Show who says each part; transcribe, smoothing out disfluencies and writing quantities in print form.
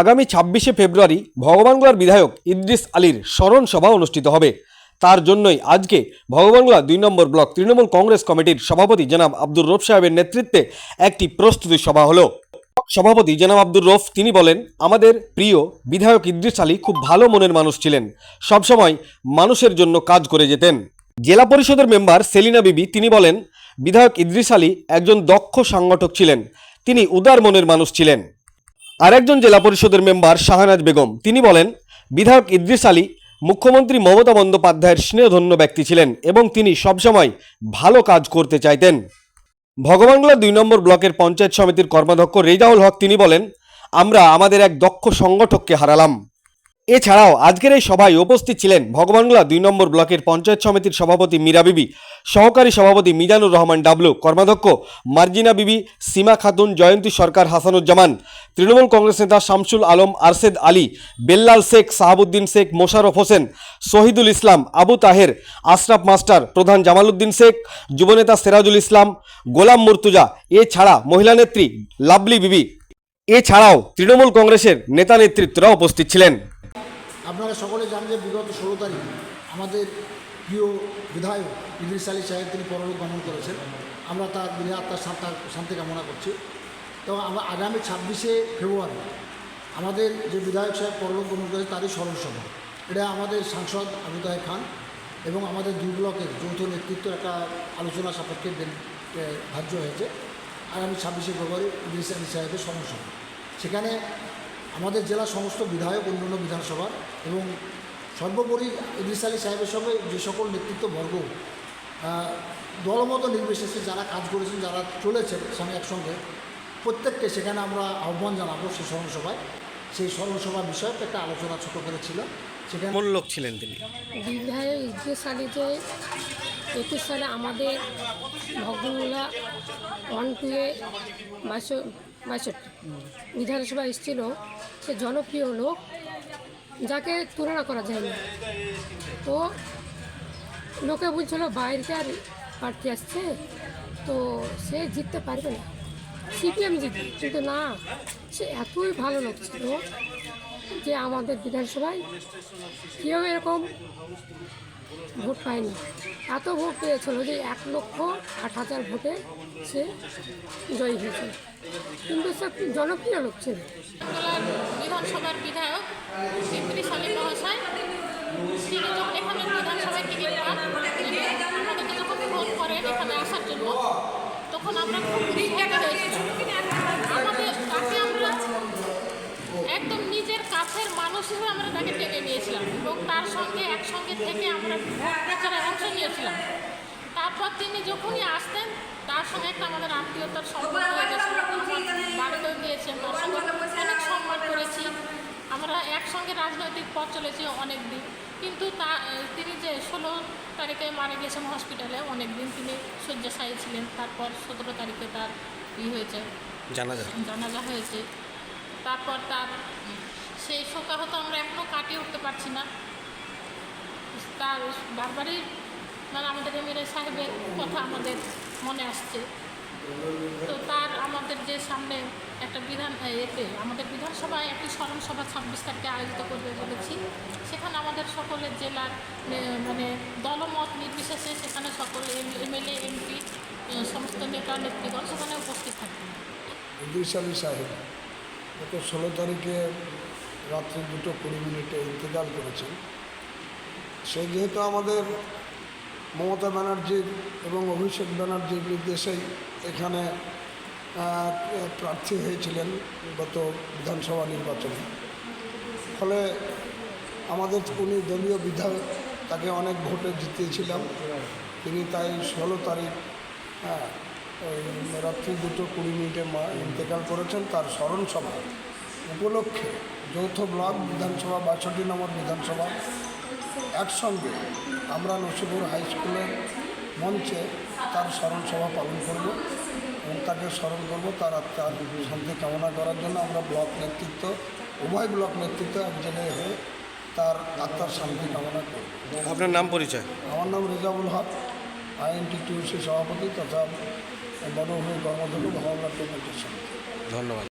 Speaker 1: আগামী ২৬শে ফেব্রুয়ারি ভগবানগোলার বিধায়ক ইদ্রিস আলীর স্মরণ সভা অনুষ্ঠিত হবে। তার জন্যই আজকে ভগবানগোলা ২ নম্বর ব্লক তৃণমূল কংগ্রেস কমিটির সভাপতি জনাব আব্দুর রৌফ সাহেবের নেতৃত্বে একটি প্রস্তুতি সভা হলো। সভাপতি জনাব আব্দুর রৌফ তিনি বলেন, আমাদের প্রিয় বিধায়ক ইদ্রিস আলী খুব ভালো মনের মানুষ ছিলেন, সবসময় মানুষের জন্য কাজ করে যেতেন। জেলা পরিষদের মেম্বার সেলিনা বিবি তিনি বলেন, বিধায়ক ইদ্রিস আলী একজন দক্ষ সংগঠক ছিলেন, তিনি উদার মনের মানুষ ছিলেন। আরেকজন জেলা পরিষদের মেম্বার শাহনাজ বেগম তিনি বলেন, বিধায়ক ইদ্রিস আলী মুখ্যমন্ত্রী মমতা বন্দ্যোপাধ্যায়ের স্নেহধন্য ব্যক্তি ছিলেন এবং তিনি সবসময় ভালো কাজ করতে চাইতেন। ভগবানগোলা ২ নম্বর ব্লকের পঞ্চায়েত সমিতির কর্মাধ্যক্ষ রেজাউল হক তিনি বলেন, আমরা আমাদের এক দক্ষ সংগঠককে হারালাম। এছাড়াও আজকের এই সভায় উপস্থিত ছিলেন ভগবানগোলা ২ নম্বর ব্লকের পঞ্চায়েত সমিতির সভাপতি মীরা বিবি, সহকারী সভাপতি মিজানুর রহমান ডাবলু, কর্মাধ্যক্ষ মার্জিনা বিবি, সীমা খাতুন, জয়ন্তী সরকার, হাসানুজ্জামান, তৃণমূল কংগ্রেস নেতা শামসুল আলম, আরশেদ আলী, বেল্লাল শেখ, সাহাবুদ্দিন শেখ, মোশাররফ হোসেন, শহীদুল ইসলাম, আবু তাহের, আশরাফ মাস্টার, প্রধান জামালউদ্দিন শেখ, যুবনেতা সিরাজুল ইসলাম, গোলাম মুর্তুজা, এছাড়া মহিলা নেত্রী লাভলি বিবি, এছাড়াও তৃণমূল কংগ্রেসের নেতা নেতৃত্বরা উপস্থিত ছিলেন।
Speaker 2: আপনারা সকলে জানেন যে বিগত ১৬ তারিখ আমাদের প্রিয় বিধায়ক ইদ্রিস আলী সাহেব তিনি পরলোক গমন করেছেন। আমরা তার দিনে আত্মার শান্তি কামনা করছি। তো আমরা আগামী ২৬শে ফেব্রুয়ারি আমাদের যে বিধায়ক সাহেব পরলোক গমন করেছে তারই স্মরণ সভা। এটা আমাদের সাংসদ আবু তাহের খান এবং আমাদের ২ ব্লকের যৌথ নেতৃত্ব একটা আলোচনা সাপেক্ষে ধার্য হয়েছে আগামী ২৬শে ফেব্রুয়ারি ইদ্রিস আলী সাহেবের স্মরণ সভা। সেখানে আমাদের জেলার সমস্ত বিধায়ক, অন্যান্য বিধানসভার এবং সর্বোপরি ইদ্রিস আলী সাহেবের সঙ্গে যে সকল নেতৃত্ববর্গ দলমত নির্বিশেষে যারা কাজ করেছেন, যারা চলেছেন সঙ্গে একসঙ্গে, প্রত্যেককে সেখানে আমরা আহ্বান জানাবো সেই স্মরণসভায়। সেই স্মরণসভার বিষয়ে একটা আলোচনা ছোটো করে ছিল। সেখানে
Speaker 1: কোন লোক ছিলেন তিনি?
Speaker 3: বিধায়ক ইদ্রিস আলী যে ২১ সালে আমাদের ভগবানগোলা 1-2-এ ৬২ বিধানসভা এসেছিল, সে জনপ্রিয় লোক যাকে তুলনা করা যায় না। তো লোকে বলছিল বাইরেকার প্রার্থী আসছে, তো সে জিততে পারবে না, সিপিএম জিতবে, কিন্তু না, সে এতই ভালো লোক ছিল যে আমাদের বিধানসভায় কেউ এরকম ভোট পায়নি। এত ভোট পেয়েছিল যে ১,০৮,০০০ ভোটে সে জয়ী হয়েছিল, কিন্তু সে জনপ্রিয় লোক ছিল।
Speaker 4: বিধানসভার বিধায়ক ইদ্রিস আলী মহাশয় তিনি যখন এখানে বিধানসভায় টিকিট পান, আমাদেরকে যখন ফোন করেন এখানে আসার জন্য, তখন আমরা খুব উৎসাহিত হয়েছিলাম। আমাদের তাকে আমরা একদম নিজের কাছের মানুষ হিসেবে আমরা তাকে টেনে নিয়েছিলাম এবং তার সঙ্গে একসঙ্গে থেকে আমরা প্রচারে অংশ নিয়েছিলাম। তারপর তিনি যখনই আসতেন তার সঙ্গে একটা আমাদের আত্মীয়তার সম্পর্ক হয়ে গেছিল। বাড়িতেও গিয়েছেন, তার সঙ্গে অনেক সম্মান করেছি, আমরা একসঙ্গে রাজনৈতিক পথ চলেছি অনেক দিন। কিন্তু তিনি যে ১৬ তারিখে মারা গেছেন হসপিটালে, অনেক দিন তিনি শয্যাশায়ী ছিলেন। তারপর ১৭ তারিখে তার হয়েছে, জানাজা হয়েছে। তারপর তার সেই শোকাহত আমরা এখনও কাটিয়ে উঠতে পারছি না। তার বারবারই মানে আমাদের এমএলএ সাহেবের কথা আমাদের মনে আসছে। তো তার আমাদের যে সামনে একটা আমাদের বিধানসভায় একটি স্মরণ সভা ২৬ তারিখে আয়োজিত করবে বলেছি। সেখানে আমাদের সকলের জেলার মানে দলমত নির্বিশেষে সেখানে সকল এমএলএ, এমপি, সমস্ত নেতা নেতৃগণ সেখানে উপস্থিত থাকবেন।
Speaker 5: ইদ্রিস আলী সাহেব গত ১৬ তারিখে রাত্রি 2:20 ইন্তেকাল করেছেন। সে যেহেতু আমাদের মমতা ব্যানার্জির এবং অভিষেক ব্যানার্জির নির্দেশেই এখানে প্রার্থী হয়েছিলেন গত বিধানসভা নির্বাচনে, ফলে আমাদের উনি দলীয় বিধায়ক, তাকে অনেক ভোটে জিতিয়েছিলাম। তিনি তাই ১৬ তারিখ রাত্রি 2:20 ইন্তেকাল করেছেন। তার স্মরণ সভা উপলক্ষে যৌথ ব্লক বিধানসভা ৬২ নম্বর বিধানসভা একসঙ্গে আমরা নসিপুর হাই স্কুলের মঞ্চে তার স্মরণ সভা পালন করব এবং তাকে স্মরণ করব। তার আত্মার শান্তি কামনা করার জন্য আমরা ব্লক নেতৃত্ব, উভয় ব্লক নেতৃত্ব এক জায়গায় হয়ে তার আত্মার শান্তি কামনা করব।
Speaker 1: আপনার নাম পরিচয়?
Speaker 5: আমার নাম রেজাউল হক, INTTUC সভাপতি তথা বনভূমি কর্মদক্ষ ভগবানগোলা পঞ্চায়েত সমিতি।
Speaker 1: ধন্যবাদ।